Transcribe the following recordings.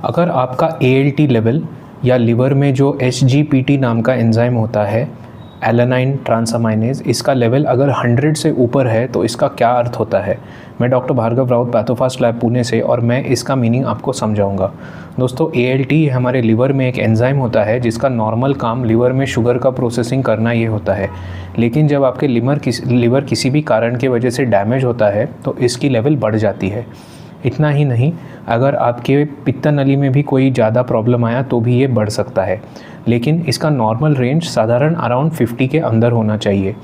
अगर आपका ALT level या लिवर में जो SGPT नाम का एंजाइम होता है, एलानाइन ट्रांसअमाइनेज, इसका लेवल अगर 100 से ऊपर है तो इसका क्या अर्थ होता है। मैं डॉक्टर भार्गव राउत, पैथोफास्ट लैब पुणे से, और मैं इसका मीनिंग आपको समझाऊंगा। दोस्तों, ALT हमारे लिवर में एक एंजाइम होता है जिसका नॉर्मल काम लिवर में शुगर का प्रोसेसिंग करना ये होता है। लेकिन जब आपके लिवर किसी भी कारण की वजह से डैमेज होता है तो इसकी लेवल बढ़ जाती है। इतना ही नहीं, अगर आपके पित्त नली में भी कोई ज़्यादा प्रॉब्लम आया तो भी ये बढ़ सकता है, लेकिन इसका नॉर्मल रेंज साधारण अराउंड 50 के अंदर होना चाहिए।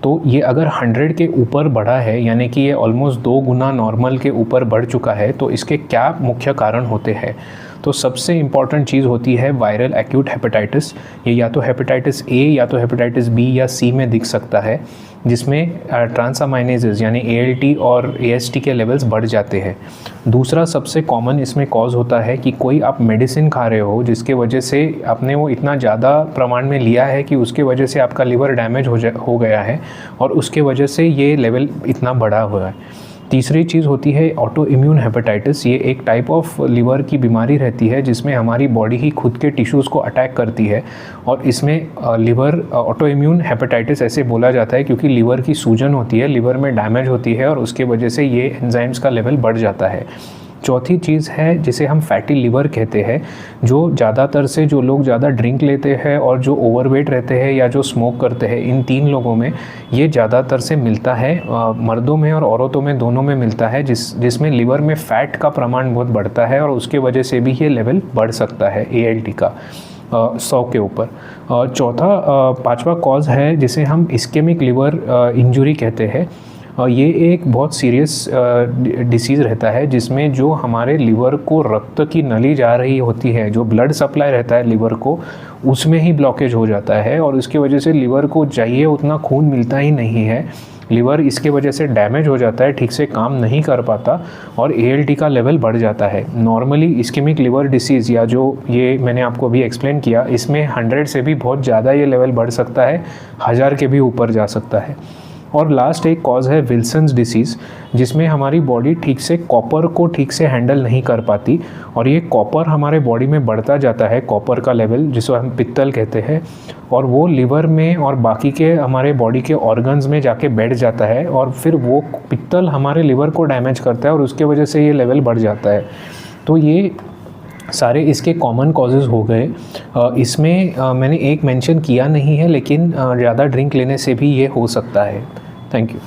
तो ये अगर 100 के ऊपर बढ़ा है, यानी कि ये ऑलमोस्ट 2 गुना नॉर्मल के ऊपर बढ़ चुका है, तो इसके क्या मुख्य कारण होते हैं। तो सबसे इम्पॉर्टेंट चीज़ होती है वायरल एक्यूट हेपेटाइटिस। ये या तो हेपेटाइटिस A या तो हेपेटाइटिस B या C में दिख सकता है, जिसमें ट्रांसअमाइनेजेस यानी ALT और AST के लेवल्स बढ़ जाते हैं। दूसरा सबसे कॉमन इसमें कॉज होता है कि कोई आप मेडिसिन खा रहे हो जिसके वजह से आपने वो इतना ज़्यादा प्रमाण में लिया है कि उसके वजह से आपका लिवर डैमेज हो गया है और उसके वजह से ये लेवल इतना बढ़ा हुआ है। तीसरी चीज़ होती है ऑटो इम्यून हेपेटाइटिस। ये एक टाइप ऑफ लिवर की बीमारी रहती है जिसमें हमारी बॉडी ही खुद के टिश्यूज़ को अटैक करती है, और इसमें लिवर ऑटो इम्यून हेपेटाइटिस ऐसे बोला जाता है क्योंकि लिवर की सूजन होती है, लिवर में डैमेज होती है और उसके वजह से ये एंजाइम्स का लेवल बढ़ जाता है। चौथी चीज़ है जिसे हम फैटी लिवर कहते हैं, जो ज़्यादातर से जो लोग ज़्यादा ड्रिंक लेते हैं और जो ओवरवेट रहते हैं या जो स्मोक करते हैं, इन 3 लोगों में ये ज़्यादातर से मिलता है। मर्दों में और औरतों में दोनों में मिलता है, जिसमें लिवर में फ़ैट का प्रमाण बहुत बढ़ता है और उसके वजह से भी ये लेवल बढ़ सकता है ALT का 100 के ऊपर। पाँचवा कॉज है जिसे हम इस्केमिक लिवर इंजरी कहते हैं। ये एक बहुत सीरियस डिसीज़ रहता है जिसमें जो हमारे लिवर को रक्त की नली जा रही होती है, जो ब्लड सप्लाई रहता है लिवर को, उसमें ही ब्लॉकेज हो जाता है और उसकी वजह से लिवर को चाहिए उतना खून मिलता ही नहीं है। लिवर इसके वजह से डैमेज हो जाता है, ठीक से काम नहीं कर पाता और ALT का लेवल बढ़ जाता है। नॉर्मली इस्केमिक लिवर डिसीज़ या जो ये मैंने आपको अभी एक्सप्लेन किया, इसमें 100 से भी बहुत ज़्यादा ये लेवल बढ़ सकता है, 1000 के भी ऊपर जा सकता है। और लास्ट एक कॉज है विल्सन्स डिसीज़, जिसमें हमारी बॉडी ठीक से कॉपर को ठीक से हैंडल नहीं कर पाती और ये कॉपर हमारे बॉडी में बढ़ता जाता है, कॉपर का लेवल जिसको हम पित्तल कहते हैं, और वो लिवर में और बाकी के हमारे बॉडी के ऑर्गन्स में जाके बैठ जाता है और फिर वो पित्तल हमारे लिवर को डैमेज करता है और उसके वजह से ये लेवल बढ़ जाता है। तो ये सारे इसके कॉमन कॉजेज़ हो गए। इसमें मैंने एक मेंशन किया नहीं है, लेकिन ज़्यादा ड्रिंक लेने से भी ये हो सकता है। Thank you.